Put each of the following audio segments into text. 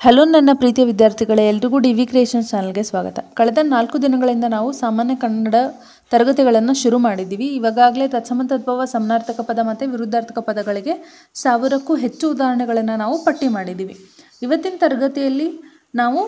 Hello ನನ್ನ ಪ್ರೀತಿಯ ವಿದ್ಯಾರ್ಥಿಗಳೇ, ಎಲ್ರಿಗೂ ಡಿ ವಿ ಕ್ರಿಯೇಷನ್ಸ್ ಚಾನಲ್ಗೆ ಸ್ವಾಗತ. ಕಳೆದ 4 ದಿನಗಳಿಂದ ನಾವು ಸಾಮಾನ್ಯ ಕನ್ನಡ ತರಗತಿಗಳನ್ನು ಶುರು ಮಾಡಿದ್ದೀವಿ. ಇವಾಗಲೇ ತತ್ಸಮ ತದ್ಭವ ಸಮಾನಾರ್ಥಕ ಪದ ಮತ್ತು ವಿರುದ್ಧಾರ್ಥಕ ಪದಗಳಿಗೆ 1000ಕ್ಕೂ ಹೆಚ್ಚು ಉದಾಹರಣೆಗಳನ್ನು ನಾವು ಪಟ್ಟಿ ಮಾಡಿದ್ದೀವಿ. ಇವತ್ತಿನ ತರಗತಿಯಲ್ಲಿ ನಾವು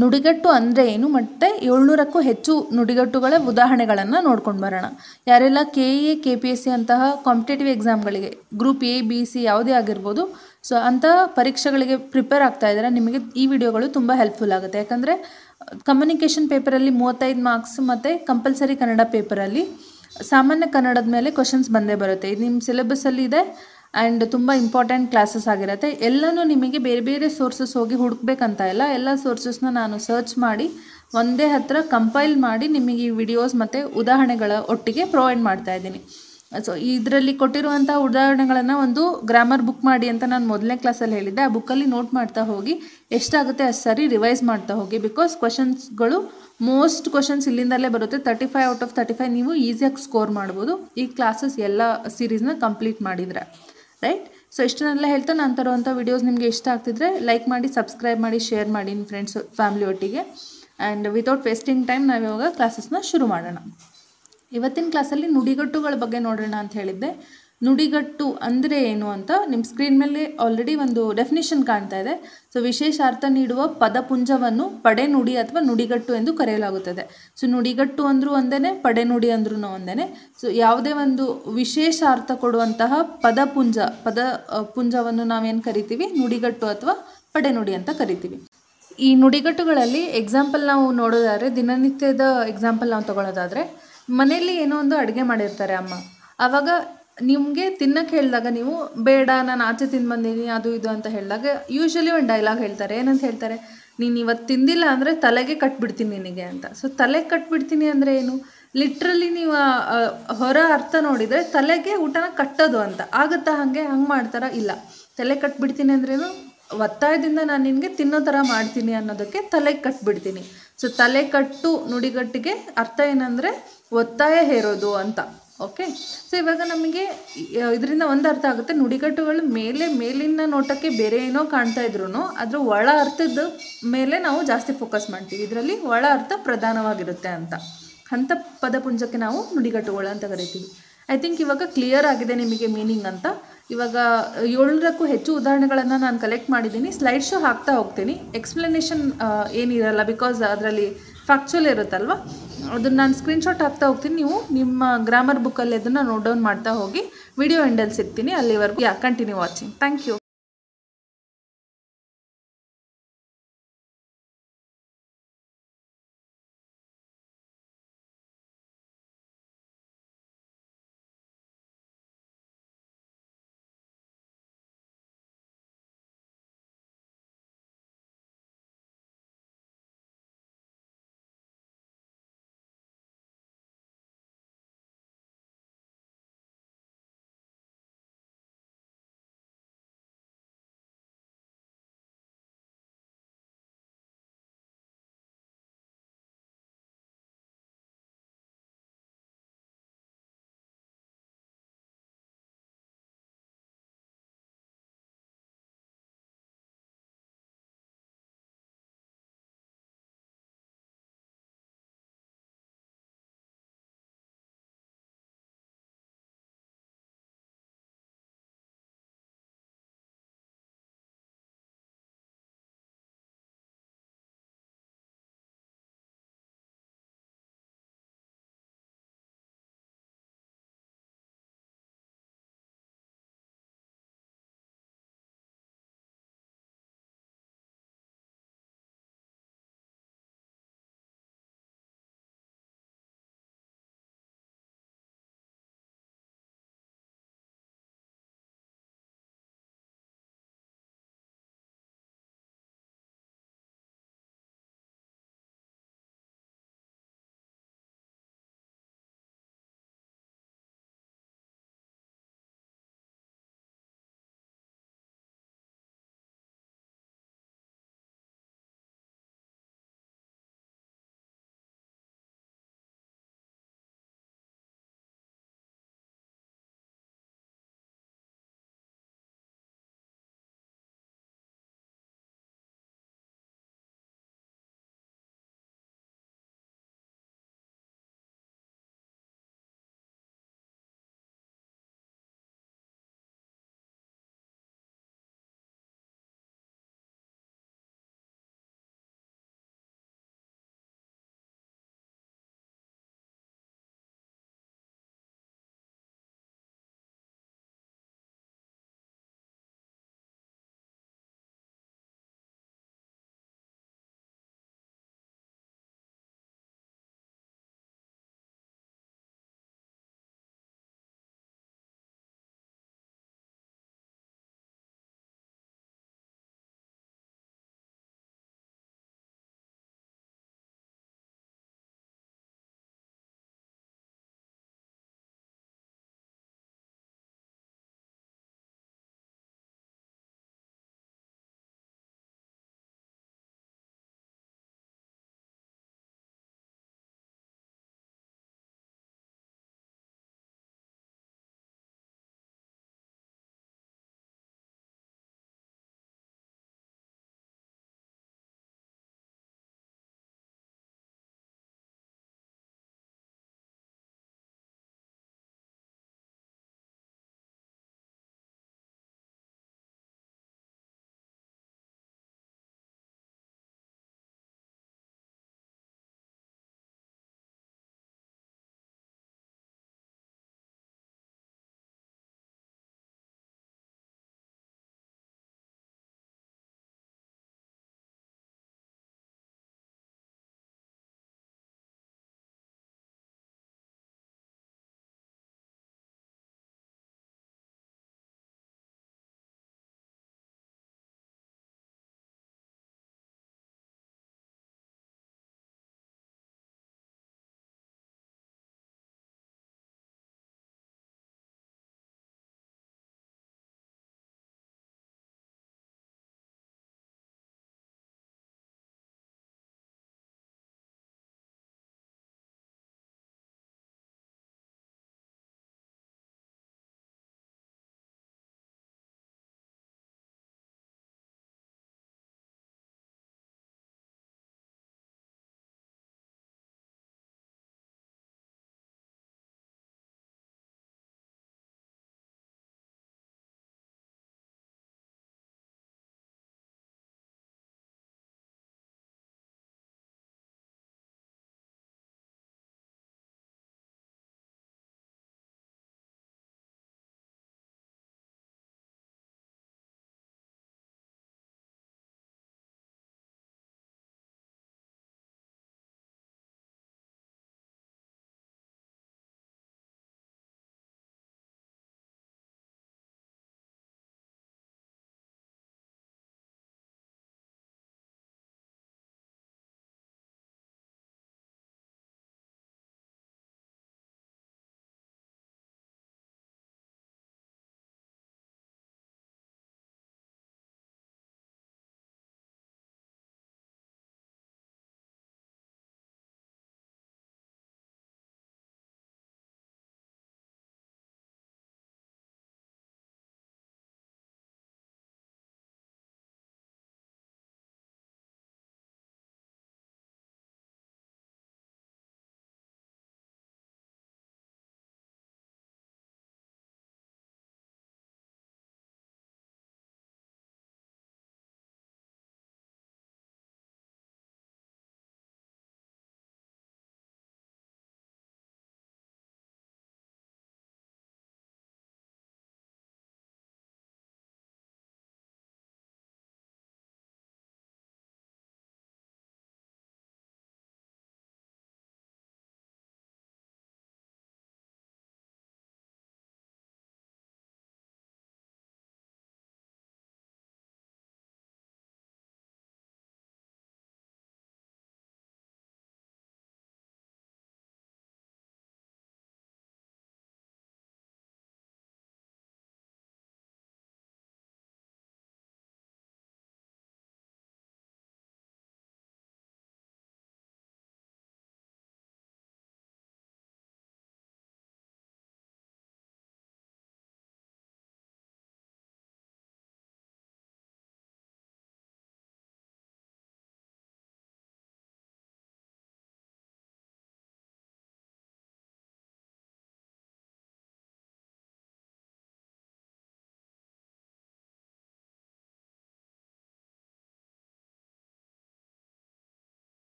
ನುಡಿಗಟ್ಟು ಅಂದರೆ ಏನು ಮತ್ತು 700ಕ್ಕೂ ಹೆಚ್ಚು ನುಡಿಗಟ್ಟುಗಳ ಉದಾಹರಣೆಗಳನ್ನು ನೋಡ್ಕೊಂಡು ಬರೋಣ. ಯಾರೆಲ್ಲ KA KPSC ಅಂತಹ ಕಾಂಪಿಟೇಟಿವ್ ಎಕ್ಸಾಮ್ಗಳಿಗೆ ಗ್ರೂಪ್ A B C ಯಾವುದೇ ಆಗಿರ್ಬೋದು, ಸೊ ಅಂತಹ ಪರೀಕ್ಷೆಗಳಿಗೆ ಪ್ರಿಪೇರ್ ಆಗ್ತಾ ಇದ್ದಾರೆ, ನಿಮಗೆ ಈ ವಿಡಿಯೋಗಳು ತುಂಬ ಹೆಲ್ಪ್ಫುಲ್ ಆಗುತ್ತೆ. ಯಾಕಂದರೆ ಕಮ್ಯುನಿಕೇಷನ್ ಪೇಪರಲ್ಲಿ 35 ಮಾರ್ಕ್ಸ್ ಮತ್ತು ಕಂಪಲ್ಸರಿ ಕನ್ನಡ ಪೇಪರಲ್ಲಿ ಸಾಮಾನ್ಯ ಕನ್ನಡದ ಮೇಲೆ ಕ್ವಶನ್ಸ್ ಬಂದೇ ಬರುತ್ತೆ. ಇದು ನಿಮ್ಮ ಸಿಲೆಬಸ್ಸಲ್ಲಿ ಇದೆ ಆ್ಯಂಡ್ ತುಂಬ ಇಂಪಾರ್ಟೆಂಟ್ ಕ್ಲಾಸಸ್ ಆಗಿರುತ್ತೆ. ಎಲ್ಲನೂ ನಿಮಗೆ ಬೇರೆ ಬೇರೆ ಸೋರ್ಸಸ್ ಹೋಗಿ ಹುಡುಕ್ಬೇಕಂತ ಇಲ್ಲ, ಎಲ್ಲ ಸೋರ್ಸಸ್ನ ನಾನು ಸರ್ಚ್ ಮಾಡಿ ಒಂದೇ ಹತ್ರ ಕಂಪೈಲ್ ಮಾಡಿ ನಿಮಗೆ ಈ ವಿಡಿಯೋಸ್ ಮತ್ತು ಉದಾಹರಣೆಗಳ ಒಟ್ಟಿಗೆ ಪ್ರೊವೈಡ್ ಮಾಡ್ತಾ ಇದ್ದೀನಿ. ಸೊ ಇದರಲ್ಲಿ ಕೊಟ್ಟಿರುವಂಥ ಉದಾಹರಣೆಗಳನ್ನು ಒಂದು ಗ್ರಾಮರ್ ಬುಕ್ ಮಾಡಿ ಅಂತ ನಾನು ಮೊದಲನೇ ಕ್ಲಾಸಲ್ಲಿ ಹೇಳಿದ್ದೆ. ಆ ಬುಕ್ಕಲ್ಲಿ ನೋಟ್ ಮಾಡ್ತಾ ಹೋಗಿ ಎಷ್ಟಾಗುತ್ತೆ ಅಷ್ಟು ಸರಿ ರಿವೈಸ್ ಮಾಡ್ತಾ ಹೋಗಿ. ಬಿಕಾಸ್ ಕ್ವಶನ್ಸ್ಗಳು ಮೋಸ್ಟ್ ಕ್ವಶನ್ಸ್ ಇಲ್ಲಿಂದಲೇ ಬರುತ್ತೆ. 35 ಔಟ್ ಆಫ್ 35 ನೀವು ಈಸಿಯಾಗಿ ಸ್ಕೋರ್ ಮಾಡ್ಬೋದು ಈ ಕ್ಲಾಸಸ್ ಎಲ್ಲ ಸೀರೀಸ್ನ ಕಂಪ್ಲೀಟ್ ಮಾಡಿದರೆ, ರೈಟ್? ಸೊ ಇಷ್ಟನ್ನೆಲ್ಲ ಹೇಳ್ತಾ ನಾನು ತರುವಂಥ ವಿಡಿಯೋಸ್ ನಿಮಗೆ ಇಷ್ಟ ಆಗ್ತಿದ್ರೆ ಲೈಕ್ ಮಾಡಿ, ಸಬ್ಸ್ಕ್ರೈಬ್ ಮಾಡಿ, ಶೇರ್ ಮಾಡಿ ನಿಮ್ಮ ಫ್ರೆಂಡ್ಸ್ ಫ್ಯಾಮಿಲಿ ಒಟ್ಟಿಗೆ. ಆ್ಯಂಡ್ ವಿತೌಟ್ ವೇಸ್ಟಿಂಗ್ ಟೈಮ್ ನಾವು ಇವಾಗ ಕ್ಲಾಸಸ್ನ ಶುರು ಮಾಡೋಣ. ಇವತ್ತಿನ ಕ್ಲಾಸಲ್ಲಿ ನುಡಿಗಟ್ಟುಗಳ ಬಗ್ಗೆ ನೋಡೋಣ ಅಂತ ಹೇಳಿದ್ದೆ. ನುಡಿಗಟ್ಟು ಅಂದರೆ ಏನು ಅಂತ ನಿಮ್ಮ ಸ್ಕ್ರೀನ್ ಮೇಲೆ ಆಲ್ರೆಡಿ ಒಂದು ಡೆಫಿನಿಷನ್ ಕಾಣ್ತಾ ಇದೆ. ಸೊ ವಿಶೇಷ ಅರ್ಥ ನೀಡುವ ಪದಪುಂಜವನ್ನು ಪಡೆನುಡಿ ಅಥವಾ ನುಡಿಗಟ್ಟು ಎಂದು ಕರೆಯಲಾಗುತ್ತದೆ. ಸೊ ನುಡಿಗಟ್ಟು ಅಂದರೂ ಒಂದೇ, ಪಡೆನುಡಿ ಅಂದ್ರೂ ಒಂದೇ. ಸೊ ಯಾವುದೇ ಒಂದು ವಿಶೇಷ ಅರ್ಥ ಕೊಡುವಂತಹ ಪುಂಜವನ್ನು ನಾವೇನು ಕರಿತೀವಿ? ನುಡಿಗಟ್ಟು ಅಥವಾ ಪಡೆನುಡಿ ಅಂತ ಕರಿತೀವಿ. ಈ ನುಡಿಗಟ್ಟುಗಳಲ್ಲಿ ಎಕ್ಸಾಂಪಲ್ ನಾವು ನೋಡೋದಾದರೆ, ದಿನನಿತ್ಯದ ಎಕ್ಸಾಂಪಲ್ ನಾವು ತಗೊಳ್ಳೋದಾದರೆ, ಮನೆಯಲ್ಲಿ ಏನೋ ಒಂದು ಅಡುಗೆ ಮಾಡಿರ್ತಾರೆ ಅಮ್ಮ. ಆವಾಗ ನಿಮಗೆ ತಿನ್ನಕ್ಕೆ ಹೇಳಿದಾಗ ನೀವು ಬೇಡ ನಾನು ಆಚೆ ತಿಂದು ಬಂದೀನಿ ಅದು ಇದು ಅಂತ ಹೇಳಿದಾಗ ಯೂಶ್ವಲಿ ಒಂದು ಡೈಲಾಗ್ ಹೇಳ್ತಾರೆ. ಏನಂತ ಹೇಳ್ತಾರೆ? ನೀನು ಇವತ್ತು ತಿಂದಿಲ್ಲ ಅಂದರೆ ತಲೆಗೆ ಕಟ್ಬಿಡ್ತೀನಿ ನಿನಗೆ ಅಂತ. ಸೊ ತಲೆಗೆ ಕಟ್ಬಿಡ್ತೀನಿ ಅಂದರೆ ಏನು? ಲಿಟ್ರಲಿ ನೀವು ಹೊರ ಅರ್ಥ ನೋಡಿದರೆ ತಲೆಗೆ ಊಟನ ಕಟ್ಟೋದು ಅಂತ ಆಗುತ್ತಾ? ಹಂಗೆ ಮಾಡ್ತಾರಾ? ಇಲ್ಲ. ತಲೆ ಕಟ್ಬಿಡ್ತೀನಿ ಅಂದ್ರೇನು? ಒತ್ತಾಯದಿಂದ ನಾನು ನಿನಗೆ ತಿನ್ನೋ ಥರ ಮಾಡ್ತೀನಿ ಅನ್ನೋದಕ್ಕೆ ತಲೆಗೆ ಕಟ್ಬಿಡ್ತೀನಿ. ಸೊ ತಲೆ ಕಟ್ಟು ನುಡಿಗಟ್ಟಿಗೆ ಅರ್ಥ ಏನಂದರೆ ಒತ್ತಾಯ ಹೇರೋದು ಅಂತ. ಓಕೆ, ಸೊ ಇವಾಗ ನಮಗೆ ಇದರಿಂದ ಒಂದು ಅರ್ಥ ಆಗುತ್ತೆ. ನುಡಿಗಟ್ಟುಗಳು ಮೇಲಿನ ನೋಟಕ್ಕೆ ಬೇರೆ ಏನೋ ಕಾಣ್ತಾ ಇದ್ರು ಅದ್ರ ಒಳ ಅರ್ಥದ ಮೇಲೆ ನಾವು ಜಾಸ್ತಿ ಫೋಕಸ್ ಮಾಡ್ತೀವಿ. ಇದರಲ್ಲಿ ಒಳ ಅರ್ಥ ಪ್ರಧಾನವಾಗಿರುತ್ತೆ ಅಂತ ಪದಪುಂಜಕ್ಕೆ ನಾವು ನುಡಿಗಟ್ಟುಗಳು ಅಂತ ಕರಿತೀವಿ. ಐ ಥಿಂಕ್ ಇವಾಗ ಕ್ಲಿಯರ್ ಆಗಿದೆ ನಿಮಗೆ ಮೀನಿಂಗ್ ಅಂತ. ಇವಾಗ 700ಕ್ಕೂ ಹೆಚ್ಚು ಉದಾಹರಣೆಗಳನ್ನು ನಾನು ಕಲೆಕ್ಟ್ ಮಾಡಿದ್ದೀನಿ. ಸ್ಲೈಡ್ ಶೋ ಹಾಕ್ತಾ ಹೋಗ್ತೀನಿ. ಎಕ್ಸ್ಪ್ಲನೇಷನ್ ಏನಿರಲ್ಲ, ಬಿಕಾಸ್ ಅದರಲ್ಲಿ ಫ್ಯಾಕ್ಚುಯಲ್ ಇರುತ್ತಲ್ವ, ಅದನ್ನು ನಾನು ಸ್ಕ್ರೀನ್ಶಾಟ್ ಹಾಕ್ತಾ ಹೋಗ್ತೀನಿ. ನೀವು ನಿಮ್ಮ ಗ್ರಾಮರ್ ಬುಕ್ಕಲ್ಲಿ ಅದನ್ನು ನೋಟ್ ಡೌನ್ ಮಾಡ್ತಾ ಹೋಗಿ. ವಿಡಿಯೋ ಎಂಡಲ್ಲಿ ಸಿಗ್ತೀನಿ. ಅಲ್ಲಿವರೆಗೂ continue watching. Thank you.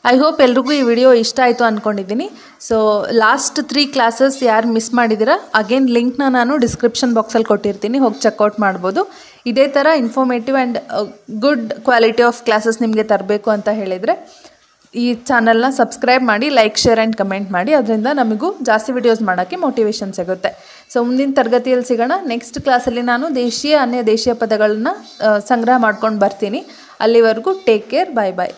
I hope ಎಲ್ರಿಗೂ ಈ ವಿಡಿಯೋ ಇಷ್ಟ ಆಯಿತು ಅಂದ್ಕೊಂಡಿದ್ದೀನಿ. ಸೊ ಲಾಸ್ಟ್ 3 ಕ್ಲಾಸಸ್ ಯಾರು ಮಿಸ್ ಮಾಡಿದ್ದೀರಾ ಅಗೇನ್ ಲಿಂಕ್ನ ನಾನು ಡಿಸ್ಕ್ರಿಪ್ಷನ್ ಬಾಕ್ಸಲ್ಲಿ ಕೊಟ್ಟಿರ್ತೀನಿ, ಹೋಗಿ ಚೆಕ್ಔಟ್ ಮಾಡ್ಬೋದು. ಇದೇ ಥರ informative and good quality of classes ನಿಮಗೆ ತರಬೇಕು ಅಂತ ಹೇಳಿದರೆ ಈ ಚಾನಲ್ನ ಸಬ್ಸ್ಕ್ರೈಬ್ ಮಾಡಿ, ಲೈಕ್, ಶೇರ್ ಆ್ಯಂಡ್ ಕಮೆಂಟ್ ಮಾಡಿ. ಅದರಿಂದ ನಮಗೂ ಜಾಸ್ತಿ ವಿಡಿಯೋಸ್ ಮಾಡೋಕ್ಕೆ ಮೋಟಿವೇಶನ್ ಸಿಗುತ್ತೆ. ಸೊ ಮುಂದಿನ ತರಗತಿಯಲ್ಲಿ ಸಿಗೋಣ. ನೆಕ್ಸ್ಟ್ ಕ್ಲಾಸಲ್ಲಿ ನಾನು ದೇಶೀಯ ಅನ್ಯ ದೇಶೀಯ ಪದಗಳನ್ನ ಸಂಗ್ರಹ ಮಾಡ್ಕೊಂಡು ಬರ್ತೀನಿ. ಅಲ್ಲಿವರೆಗೂ ಟೇಕ್ ಕೇರ್, ಬಾಯ್ ಬಾಯ್.